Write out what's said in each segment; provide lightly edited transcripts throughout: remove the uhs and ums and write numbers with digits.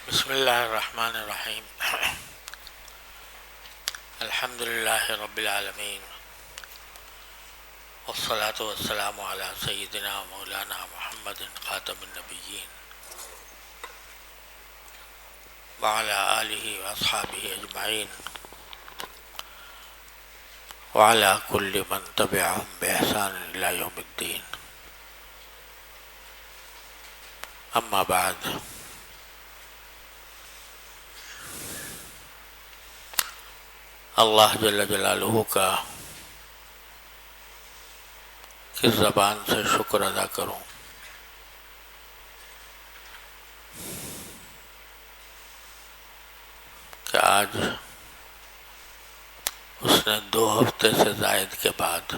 بسم اللہ الرحمن الرحیم الحمد للہ رب العالمین والصلاة والسلام علی سیدنا مولانا محمد خاتم النبیین وعلی آلہ واصحابہ اجمعین وعلی کل من تبعہم بإحسان الی یوم الدین. اما بعد، اللہ جل جلالہ کا کس زبان سے شکر ادا کروں کہ آج اس نے 2 ہفتے سے زائد کے بعد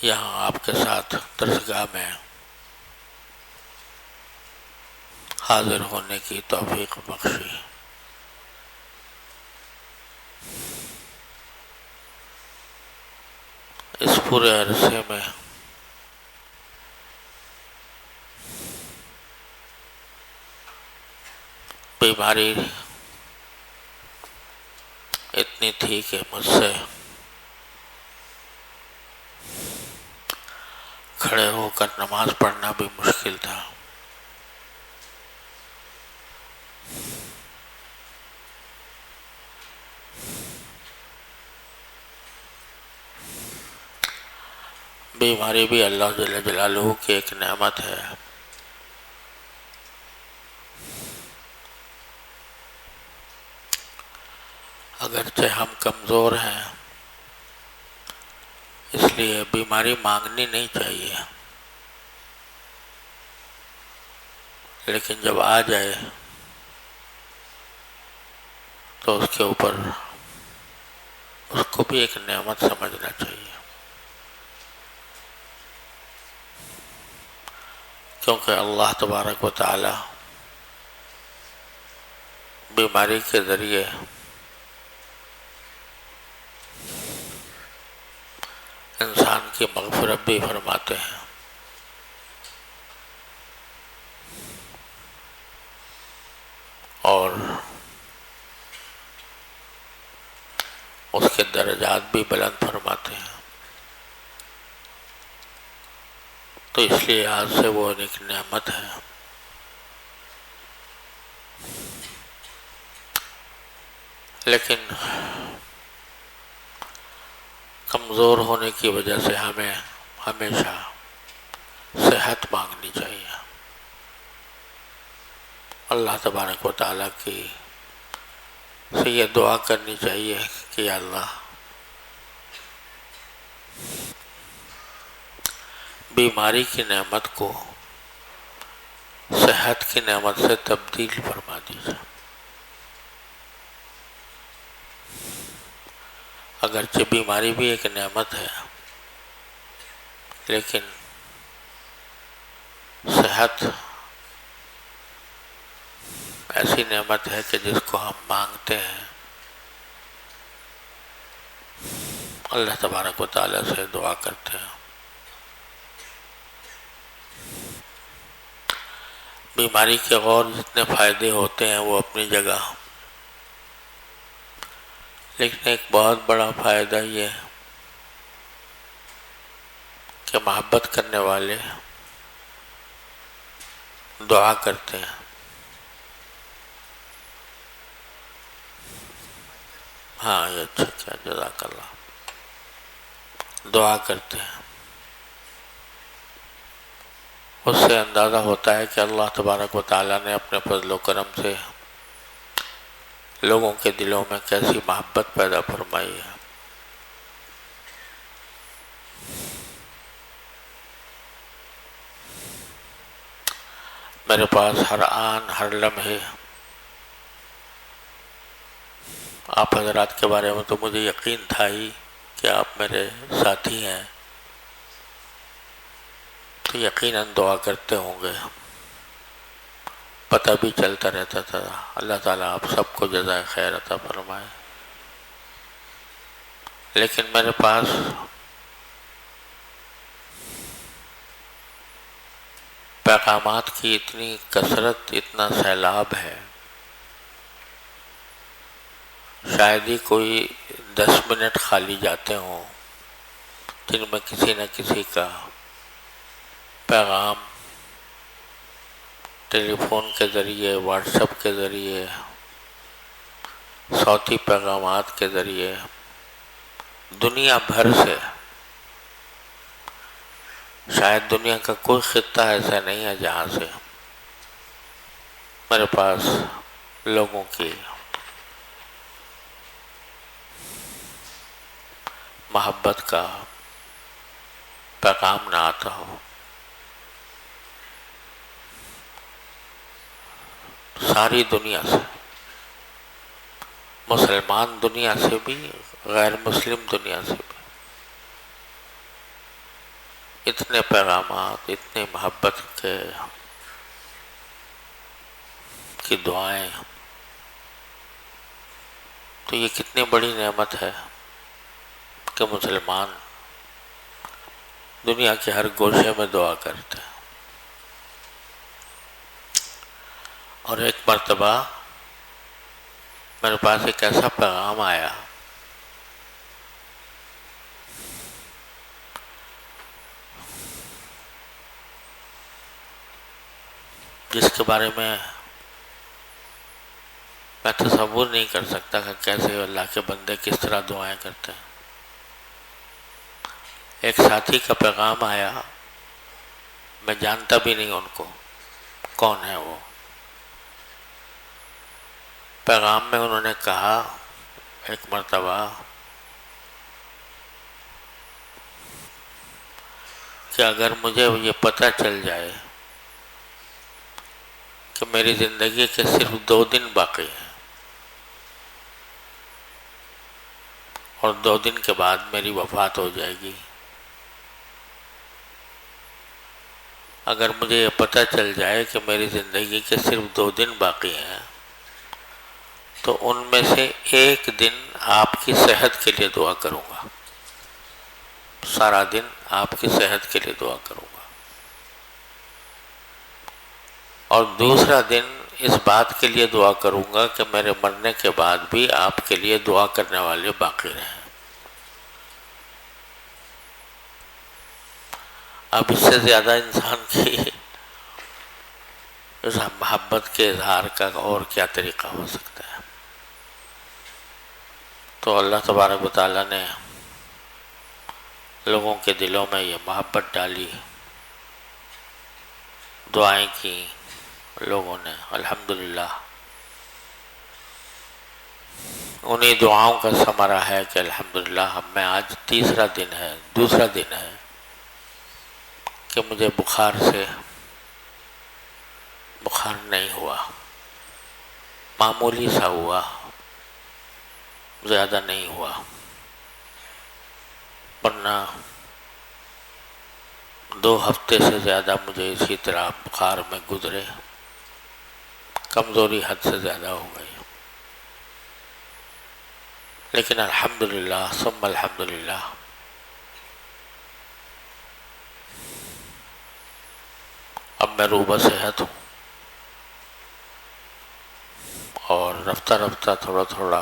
یہاں آپ کے ساتھ درسگاہ میں حاضر ہونے کی توفیق بخشی. اس پورے عرصے میں بیماری اتنی تھی کہ مجھ سے کھڑے ہو کر نماز پڑھنا بھی مشکل تھا. بیماری بھی اللہ جل جلالہ کی ایک نعمت ہے. اگرچہ ہم کمزور ہیں، اس لیے بیماری مانگنی نہیں چاہیے، لیکن جب آ جائے تو اس کے اوپر اس کو بھی ایک نعمت سمجھنا چاہیے، کیونکہ اللہ تبارک و تعالی بیماری کے ذریعے انسان کی مغفرت بھی فرماتے ہیں. اور اس کے درجات بھی بلند فرماتے ہیں. تو اس لیے آج سے وہ ایک نعمت ہے. لیکن کمزور ہونے کی وجہ سے ہمیں ہمیشہ صحت مانگنی چاہیے. اللہ تبارک و تعالیٰ کی سے یہ دعا کرنی چاہیے کہ یا اللہ بیماری کی نعمت کو صحت کی نعمت سے تبدیل فرما دیجیے. اگرچہ بیماری بھی ایک نعمت ہے، لیکن صحت ایسی نعمت ہے کہ جس کو ہم مانگتے ہیں. اللہ تبارک و تعالیٰ سے دعا کرتے ہیں. بیماری کے اور جتنے فائدے ہوتے ہیں وہ اپنی جگہ، لیکن ایک بہت بڑا فائدہ یہ ہے کہ محبت کرنے والے دعا کرتے ہیں. ہاں یہ اچھا کیا، جزاک اللہ. دعا کرتے ہیں، اس سے اندازہ ہوتا ہے کہ اللہ تبارک و تعالیٰ نے اپنے فضل و کرم سے لوگوں کے دلوں میں کیسی محبت پیدا فرمائی ہے. میرے پاس ہر آن ہر لمحے آپ حضرات کے بارے میں تو مجھے یقین تھا ہی کہ آپ میرے ساتھی ہیں، تو یقیناً دعا کرتے ہوں گے. پتہ بھی چلتا رہتا تھا. اللہ تعالیٰ آپ سب کو جزائے خیر عطا فرمائے. لیکن میرے پاس پیغامات کی اتنی کثرت، اتنا سیلاب ہے، شاید ہی کوئی 10 منٹ خالی جاتے ہوں جن میں کسی نہ کسی کا پیغام ٹیلی فون کے ذریعے، واٹس ایپ کے ذریعے، صوتی پیغامات کے ذریعے دنیا بھر سے، شاید دنیا کا کوئی خطہ ایسا نہیں ہے جہاں سے میرے پاس لوگوں کی محبت کا پیغام نہ آتا ہو۔ ساری دنیا سے، مسلمان دنیا سے بھی، غیر مسلم دنیا سے بھی، اتنے پیغامات، اتنی محبت کی دعائیں، تو یہ کتنی بڑی نعمت ہے کہ مسلمان دنیا کے ہر گوشے میں دعا کرتے ہیں۔ اور ایک مرتبہ میرے پاس ایک ایسا پیغام آیا جس کے بارے میں تصور نہیں کر سکتا کہ کیسے اللہ کے بندے کس طرح دعائیں کرتے ہیں۔ ایک ساتھی کا پیغام آیا، میں جانتا بھی نہیں ان کو، کون ہے وہ۔ پیغام میں انہوں نے کہا ایک مرتبہ کہ اگر مجھے یہ پتہ چل جائے کہ میری زندگی کے صرف 2 دن باقی ہیں اور 2 دن کے بعد میری وفات ہو جائے گی، اگر مجھے یہ پتہ چل جائے کہ میری زندگی کے صرف 2 دن باقی ہیں تو ان میں سے 1 دن آپ کی صحت کے لیے دعا کروں گا، سارا دن آپ کی صحت کے لیے دعا کروں گا، اور دوسرا دن اس بات کے لیے دعا کروں گا کہ میرے مرنے کے بعد بھی آپ کے لیے دعا کرنے والے باقی رہیں۔ اب اس سے زیادہ انسان کی اس محبت کے اظہار کا اور کیا طریقہ ہو سکتا ہے۔ تو اللہ تبارک و تعالیٰ نے لوگوں کے دلوں میں یہ محبت ڈالی، دعائیں کی لوگوں نے، الحمدللہ انہی دعاؤں کا ثمرہ ہے کہ الحمدللہ ہم میں آج دوسرا دن ہے کہ مجھے بخار نہیں ہوا، معمولی سا ہوا، زیادہ نہیں ہوا، ورنہ 2 ہفتے سے زیادہ مجھے اسی طرح بخار میں گزرے، کمزوری حد سے زیادہ ہو گئی، لیکن الحمدللہ ثم الحمدللہ اب میں روبہ صحت ہوں، اور رفتہ رفتہ تھوڑا تھوڑا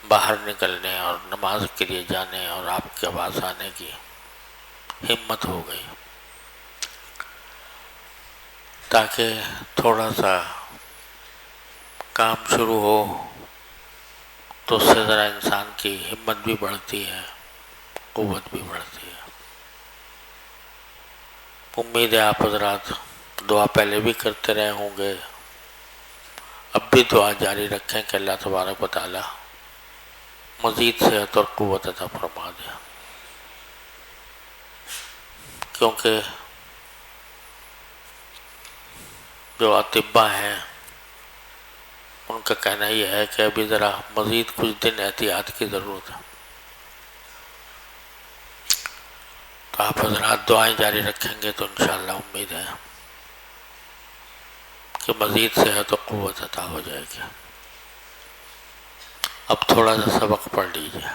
باہر نکلنے اور نماز کے لیے جانے اور آپ کے پاس آنے کی ہمت ہو گئی، تاکہ تھوڑا سا کام شروع ہو تو اس سے ذرا انسان کی ہمت بھی بڑھتی ہے، قوت بھی بڑھتی ہے۔ امید ہے آپ حضرات دعا پہلے بھی کرتے رہے ہوں گے، اب بھی دعا جاری رکھیں کہ اللہ تبارک و تعالی مزید صحت اور قوت عطا فرما دے، کیونکہ جو اطباء ہیں ان کا کہنا یہ ہے کہ ابھی ذرا مزید کچھ دن احتیاط کی ضرورت ہے۔ تو آپ حضرات دعائیں جاری رکھیں گے تو انشاءاللہ امید ہے کہ مزید صحت و قوت عطا ہو جائے گی۔ اب تھوڑا سا سبق پڑھ لیجیے۔